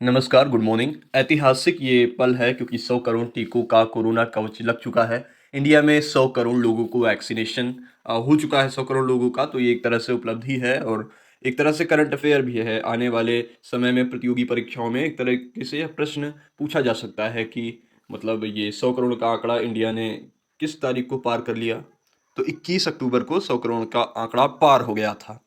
नमस्कार, good morning. ऐतिहासिक ये पल है क्योंकि 100 करोड़ टीकों का कोरोना कवच लग चुका है। इंडिया में 100 करोड़ लोगों को वैक्सीनेशन हो चुका है 100 करोड़ लोगों का, तो ये एक तरह से उपलब्धि है और एक तरह से करंट अफेयर भी है। आने वाले समय में प्रतियोगी परीक्षाओं में एक तरीके से यह प्रश्न पूछा जा सकता है कि मतलब ये 100 करोड़ का आंकड़ा इंडिया ने किस तारीख को पार कर लिया? तो 21 अक्टूबर को 100 करोड़ का आंकड़ा पार हो गया था।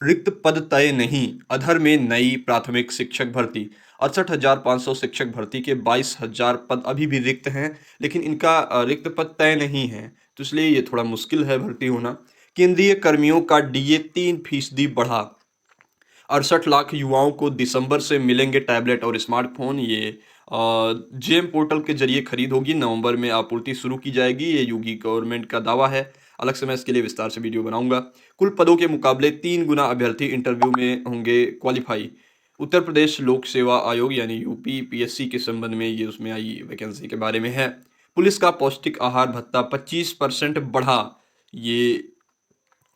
रिक्त पद तय नहीं, अधर में नई प्राथमिक शिक्षक भर्ती। 68,500 शिक्षक भर्ती के 22,000 पद अभी भी रिक्त हैं, लेकिन इनका रिक्त पद तय नहीं है, तो इसलिए ये थोड़ा मुश्किल है भर्ती होना। केंद्रीय कर्मियों का डीए 3% बढ़ा। 68 लाख युवाओं को दिसंबर से मिलेंगे टैबलेट और स्मार्टफोन। ये जेम पोर्टल के जरिए खरीद होगी, नवंबर में आपूर्ति शुरू की जाएगी, ये योगी गवर्नमेंट का दावा है। अलग से मैं इसके लिए विस्तार से वीडियो बनाऊंगा। कुल पदों के मुकाबले 3 गुना अभ्यर्थी इंटरव्यू में होंगे क्वालिफाई। उत्तर प्रदेश लोक सेवा आयोग यानी यूपी पीएससी के संबंध में ये उसमें आई वैकेंसी के बारे में है। पुलिस का पौष्टिक आहार भत्ता 25% बढ़ा। ये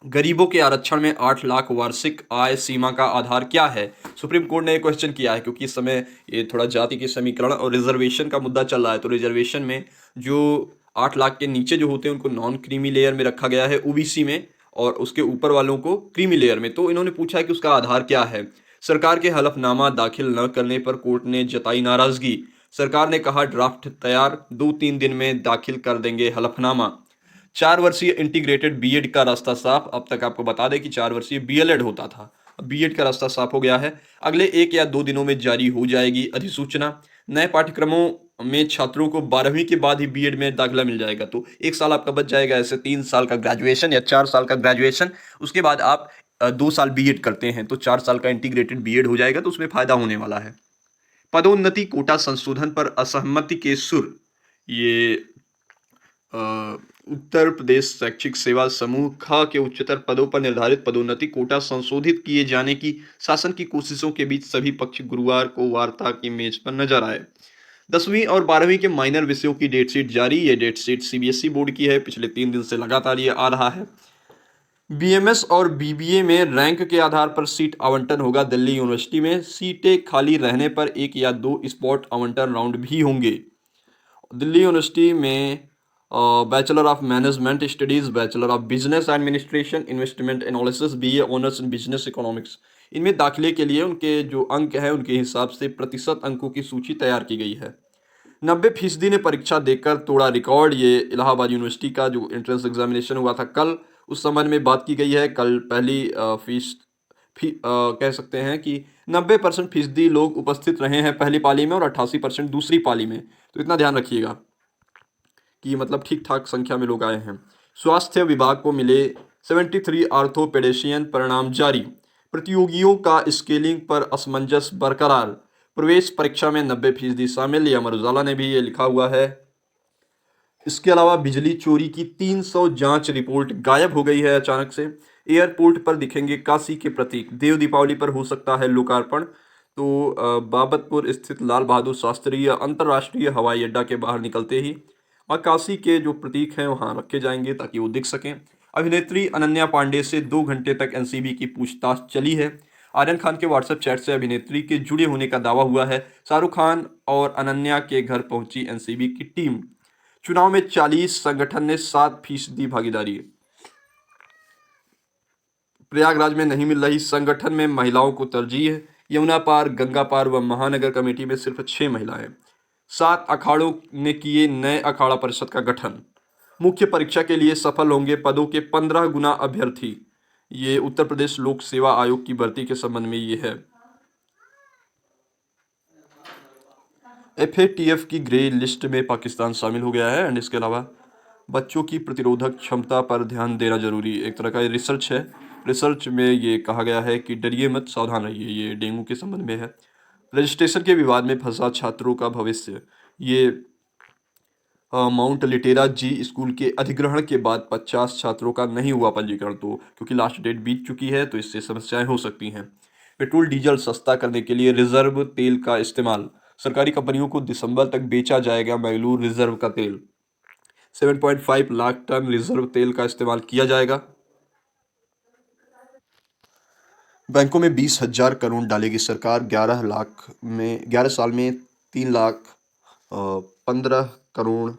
गरीबों के आरक्षण में 8 लाख वार्षिक आय सीमा का आधार क्या है? सुप्रीम कोर्ट ने ये क्वेश्चन किया है क्योंकि इस समय ये थोड़ा जाति के समीकरण और रिजर्वेशन का मुद्दा चल रहा है। तो रिजर्वेशन में जो 8 लाख के नीचे जो होते हैं उनको नॉन क्रीमी लेयर में रखा गया है ओबीसी में, और उसके ऊपर वालों को क्रीमी लेयर में। तो इन्होंने पूछा है कि उसका आधार क्या है। सरकार के हलफनामा दाखिल न करने पर कोर्ट ने जताई नाराजगी। सरकार ने कहा ड्राफ्ट तैयार, 2-3 दिन में दाखिल कर देंगे हलफनामा। 4 वर्षीय इंटीग्रेटेड बीएड का रास्ता साफ। अब तक आपको बता दें कि 4 वर्षीय बीएलएड होता था, अब बीएड का रास्ता साफ हो गया है। अगले 1 या 2 दिनों में जारी हो जाएगी अधिसूचना। नए पाठ्यक्रमों में छात्रों को 12वीं के बाद ही बीएड में दाखिला मिल जाएगा, तो 1 साल आपका बच जाएगा। ऐसे 3 साल का ग्रेजुएशन या 4 साल का ग्रेजुएशन, उसके बाद आप 2 साल बीएड करते हैं तो 4 साल का इंटीग्रेटेड बीएड हो जाएगा, तो उसमें फायदा होने वाला है। पदोन्नति कोटा संशोधन पर असहमति के सुर। ये अ, उत्तर प्रदेश शैक्षिक सेवा समूह खा के उच्चतर पदों पर निर्धारित पदोन्नति कोटा संशोधित किए जाने की शासन की कोशिशों के बीच सभी पक्ष गुरुवार को वार्ता की मेज पर नजर आए। 10वीं और 12वीं के माइनर विषयों की डेट शीट जारी। ये डेट शीट सीबीएसई बोर्ड की है, पिछले 3 दिन से लगातार ये आ रहा है। बीएमएस और बीबीए में रैंक के आधार पर सीट आवंटन होगा। दिल्ली यूनिवर्सिटी में सीटें खाली रहने पर 1 या 2 स्पॉट आवंटन राउंड भी होंगे। दिल्ली यूनिवर्सिटी में bachelor of management studies, bachelor of business administration, investment analysis, BA honours in business economics, इनमें दाखिले के लिए उनके जो अंक हैं उनके हिसाब से प्रतिशत अंकों की सूची तैयार की गई है। 90% ने परीक्षा देकर तोड़ा रिकॉर्ड। ये इलाहाबाद यूनिवर्सिटी का जो एंट्रेंस एग्जामिनेशन हुआ था कल, उस संबंध में बात की गई है। कल पहली कह सकते हैं कि 90% फीसदी लोग उपस्थित रहे हैं पहली पाली में और 88% दूसरी पाली में। तो इतना ध्यान रखिएगा कि मतलब ठीक ठाक संख्या में लोग आए हैं। स्वास्थ्य विभाग को मिले 73 आर्थोपेडिशियन, परिणाम जारी। प्रतियोगियों का स्केलिंग पर असमंजस बरकरार। प्रवेश परीक्षा में 90% शामिल, ये अमर उजाला ने भी ये लिखा हुआ है। इसके अलावा बिजली चोरी की 300 जांच रिपोर्ट गायब हो गई है अचानक से। एयरपोर्ट पर दिखेंगे काशी के प्रतीक। देव दीपावली पर हो सकता है लोकार्पण। तो बाबतपुर स्थित लाल बहादुर शास्त्री अंतर्राष्ट्रीय हवाई अड्डा के बाहर निकलते ही और काशी के जो प्रतीक हैं वहां रखे जाएंगे ताकि वो दिख सकें। अभिनेत्री अनन्या पांडे से 2 घंटे तक एनसीबी की पूछताछ चली है। आर्यन खान के व्हाट्सएप चैट से अभिनेत्री के जुड़े होने का दावा हुआ है। शाहरुख खान और अनन्या के घर पहुंची एनसीबी की टीम। चुनाव में 40 संगठन ने 7% भागीदारी। प्रयागराज में नहीं मिल रही संगठन में महिलाओं को तरजीह। यमुना पार, गंगा पार व महानगर कमेटी में सिर्फ 6 महिलाएं। 7 अखाड़ों ने किए नए अखाड़ा परिषद का गठन। मुख्य परीक्षा के लिए सफल होंगे पदों के 15 गुना अभ्यर्थी। ये उत्तर प्रदेश लोक सेवा आयोग की भर्ती के संबंध में ये है। एफएटीएफ की ग्रे लिस्ट में पाकिस्तान शामिल हो गया है। एंड इसके अलावा बच्चों की प्रतिरोधक क्षमता पर ध्यान देना जरूरी, एक तरह का ये रिसर्च है। रिसर्च में ये कहा गया है कि डरिए मत, सावधान रहिए। ये डेंगू के संबंध में है। रजिस्ट्रेशन के विवाद में फंसा छात्रों का भविष्य। ये माउंट लिटेरा जी स्कूल के अधिग्रहण के बाद 50 छात्रों का नहीं हुआ पंजीकरण, तो क्योंकि लास्ट डेट बीत चुकी है तो इससे समस्याएं हो सकती हैं। पेट्रोल डीजल सस्ता करने के लिए रिजर्व तेल का इस्तेमाल। सरकारी कंपनियों को दिसंबर तक बेचा जाएगा मैंगलोर रिजर्व का तेल। 7.5 लाख टन रिजर्व तेल का इस्तेमाल किया जाएगा। बैंकों में 20,000 करोड़ डालेगी सरकार। 11 साल में 3,15 करोड़।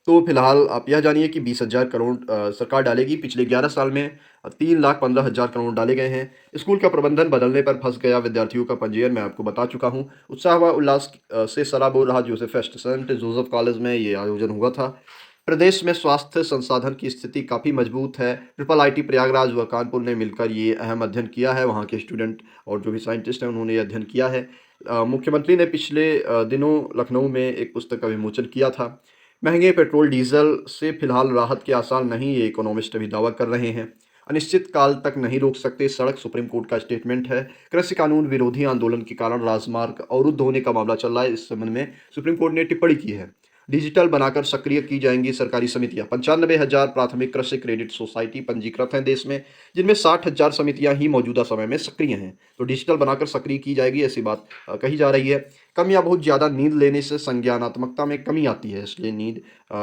तो फिलहाल आप यह जानिए कि 20,000 करोड़ सरकार डालेगी। पिछले 11 साल में 3,15,000 करोड़ डाले गए हैं। स्कूल का प्रबंधन बदलने पर फंस गया विद्यार्थियों का पंजीयन, मैं आपको बता चुका हूँ। उत्साह व उल्लास से सराबोर रहा Joseph fest. Saint Joseph college में ये आयोजन हुआ था। प्रदेश में स्वास्थ्य संसाधन की स्थिति काफ़ी मजबूत है। ट्रिपल आईटी प्रयागराज व कानपुर ने मिलकर ये अहम अध्ययन किया है। वहाँ के स्टूडेंट और जो भी साइंटिस्ट हैं उन्होंने ये अध्ययन किया है। मुख्यमंत्री ने पिछले दिनों लखनऊ में एक पुस्तक का विमोचन किया था। महंगे पेट्रोल डीजल से फिलहाल राहत के आसार नहीं, ये इकोनॉमिस्ट अभी दावा कर रहे हैं। अनिश्चित काल तक नहीं रोक सकते सड़क, सुप्रीम कोर्ट का स्टेटमेंट है। कृषि कानून विरोधी आंदोलन के कारण राजमार्ग अवरुद्ध होने का मामला चल रहा है। इस संबंध में सुप्रीम कोर्ट ने टिप्पणी की है। डिजिटल बनाकर सक्रिय की जाएंगी सरकारी समितियां। 95,000 प्राथमिक कृषि क्रेडिट सोसाइटी पंजीकृत हैं देश में, जिनमें 60,000 समितियां ही मौजूदा समय में सक्रिय हैं। तो डिजिटल बनाकर सक्रिय की जाएगी, ऐसी बात कही जा रही है। कम या बहुत ज़्यादा नींद लेने से संज्ञानात्मकता में कमी आती है, इसलिए नींद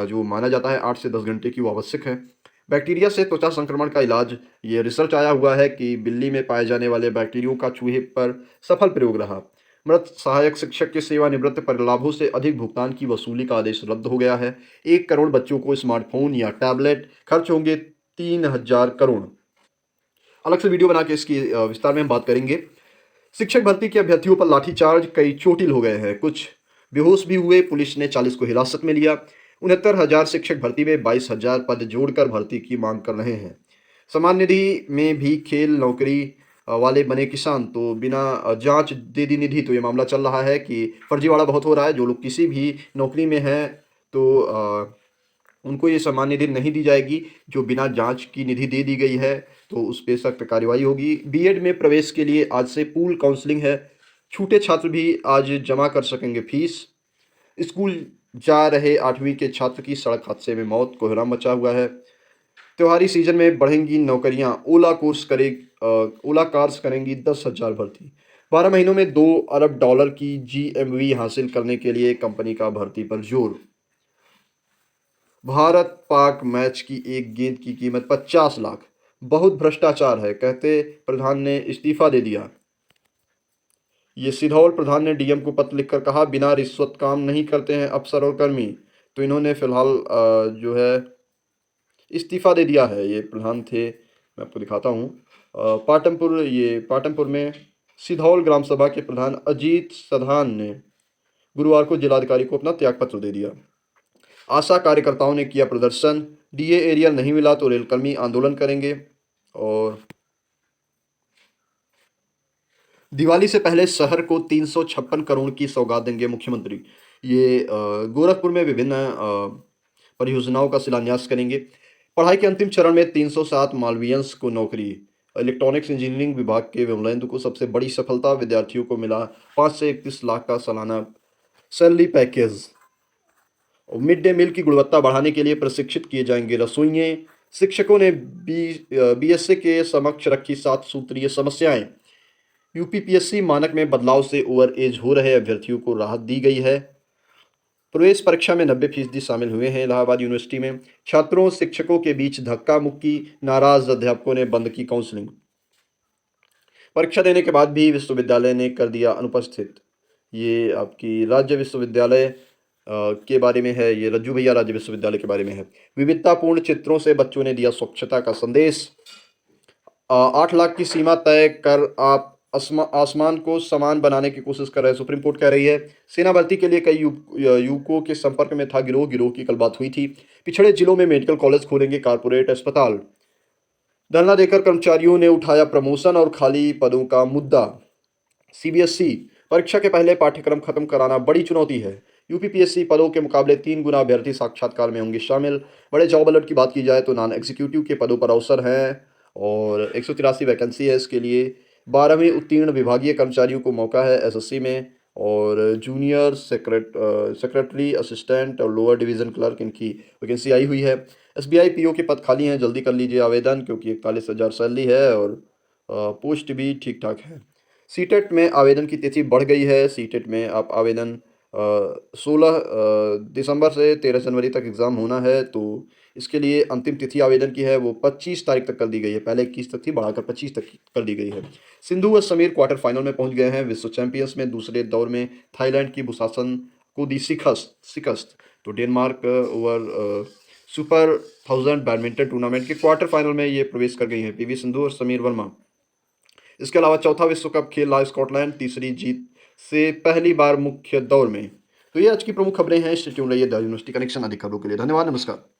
जो माना जाता है 8 से 10 घंटे की, वो आवश्यक है। बैक्टीरिया से त्वचा संक्रमण का इलाज, ये रिसर्च आया हुआ है कि बिल्ली में पाए जाने वाले बैक्टीरियो का चूहे पर सफल प्रयोग रहा। मृत सहायक शिक्षक के सेवानिवृत्त पर लाभों से अधिक भुगतान की वसूली का आदेश रद्द हो गया है। 1 करोड़ बच्चों को स्मार्टफोन या टैबलेट, खर्च होंगे 3,000 करोड़। अलग से वीडियो बना के इसकी विस्तार में हम बात करेंगे। शिक्षक भर्ती के अभ्यर्थियों पर लाठीचार्ज, कई चोटिल हो गए हैं, कुछ बेहोश भी हुए। पुलिस ने 40 को हिरासत में लिया। 69,000 शिक्षक भर्ती में 22,000 पद जोड़कर भर्ती की मांग कर रहे हैं। समान निधि में भी खेल नौकरी वाले बने किसान, तो बिना जांच दे दी निधि। तो ये मामला चल रहा है कि फर्जीवाड़ा बहुत हो रहा है। जो लोग किसी भी नौकरी में हैं तो उनको ये सम्मान निधि नहीं दी जाएगी। जो बिना जांच की निधि दे दी गई है तो उस पर सख्त कार्रवाई होगी। बीएड में प्रवेश के लिए आज से पूल काउंसलिंग है। छूटे छात्र भी आज जमा कर सकेंगे फीस। स्कूल जा रहे 8वीं के छात्र की सड़क हादसे में मौत, कोहराम मचा हुआ है। त्योहारी सीजन में बढ़ेंगी नौकरियां, ओला कार्स करेंगी 10,000 भर्ती। 12 महीनों में $2 अरब की जीएमवी हासिल करने के लिए कंपनी का भर्ती पर जोर। भारत पाक मैच की एक गेंद की कीमत 50 लाख, बहुत भ्रष्टाचार है, कहते प्रधान ने इस्तीफा दे दिया। ये सिधौल प्रधान ने डीएम को पत्र लिखकर कहा, बिना रिश्वत काम नहीं करते हैं अफसर और कर्मी। तो इन्होंने फिलहाल जो है इस्तीफा दे दिया है। ये प्रधान थे, मैं आपको दिखाता हूँ। पाटमपुर में सिधौल ग्राम सभा के प्रधान अजीत सधान ने गुरुवार को जिलाधिकारी को अपना त्यागपत्र दे दिया। आशा कार्यकर्ताओं ने किया प्रदर्शन। डीए एरियल नहीं मिला तो रेलकर्मी आंदोलन करेंगे। और दिवाली से पहले शहर को 356 करोड़ की सौगात देंगे मुख्यमंत्री। ये गोरखपुर में विभिन्न परियोजनाओं का शिलान्यास करेंगे। पढ़ाई के अंतिम चरण में 307 मालवीयंस को नौकरी। इलेक्ट्रॉनिक्स इंजीनियरिंग विभाग के विमलेंदु को सबसे बड़ी सफलता। विद्यार्थियों को मिला 5 से 31 लाख का सालाना सैलरी पैकेज। और मिड डे मील की गुणवत्ता बढ़ाने के लिए प्रशिक्षित किए जाएंगे रसोइये। शिक्षकों ने बीएसए के समक्ष रखी 7 सूत्रीय समस्याएं। यूपीपीएससी मानक में बदलाव से ओवर एज हो रहे अभ्यर्थियों को राहत दी गई है। प्रवेश परीक्षा में 90% शामिल हुए हैं इलाहाबाद यूनिवर्सिटी में। छात्रों शिक्षकों के बीच धक्का मुक्की, नाराज अध्यापकों ने बंद की काउंसलिंग। परीक्षा देने के बाद भी विश्वविद्यालय ने कर दिया अनुपस्थित। ये आपकी राज्य विश्वविद्यालय के बारे में है, ये रज्जू भैया राज्य विश्वविद्यालय के बारे में है। विविधतापूर्ण चित्रों से बच्चों ने दिया स्वच्छता का संदेश। 8 लाख की सीमा तय कर आप आसमान को समान बनाने की कोशिश कर रहे हैं, सुप्रीम कोर्ट कह रही है। सेना भर्ती के लिए कई युवकों के संपर्क में था गिरोह की कल बात हुई थी। पिछड़े जिलों में मेडिकल कॉलेज खोलेंगे कारपोरेट अस्पताल। धरना देकर कर्मचारियों ने उठाया प्रमोशन और खाली पदों का मुद्दा। सीबीएसई परीक्षा के पहले पाठ्यक्रम खत्म कराना बड़ी चुनौती है। यूपीपीएससी पदों के मुकाबले 3 गुना अभ्यर्थी साक्षात्कार में होंगे शामिल। बड़े जॉब अलर्ट की बात की जाए तो नॉन एग्जीक्यूटिव के पदों पर अवसर हैं और 183 वैकेंसी है इसके लिए। 12वीं उत्तीर्ण विभागीय कर्मचारियों को मौका है एसएससी में। और जूनियर सेक्रेटरी, असिस्टेंट और लोअर डिवीज़न क्लर्क, इनकी वैकेंसी आई हुई है। एसबीआई पीओ के पद खाली हैं, जल्दी कर लीजिए आवेदन, क्योंकि 41,000 सैलरी है और पोस्ट भी ठीक ठाक है। सीटेट में आवेदन की तिथि बढ़ गई है। सीटेट में आप आवेदन 16 दिसंबर से 13 जनवरी तक एग्ज़ाम होना है। तो इसके लिए अंतिम तिथि आवेदन की है वो 25 तारीख तक कर दी गई है। पहले 21 तक थी, बढ़ाकर 25 तक कर दी गई है। सिंधु व समीर क्वार्टर फाइनल में पहुंच गए हैं। विश्व चैंपियंस में दूसरे दौर में थाईलैंड की बुसासन को दी शिकस्त। तो Denmark over super 1000 badminton tournament के क्वार्टर फाइनल में ये प्रवेश कर गई हैं पीवी सिंधु और समीर वर्मा। इसके अलावा चौथा विश्व कप खेल रहा स्कॉटलैंड तीसरी जीत से पहली बार मुख्य दौर में। तो ये आज की प्रमुख खबरें हैं। स्टे ट्यून्ड रहिए द यूनिवर्सिटी कनेक्शन। अधिक खबरों के लिए धन्यवाद। नमस्कार।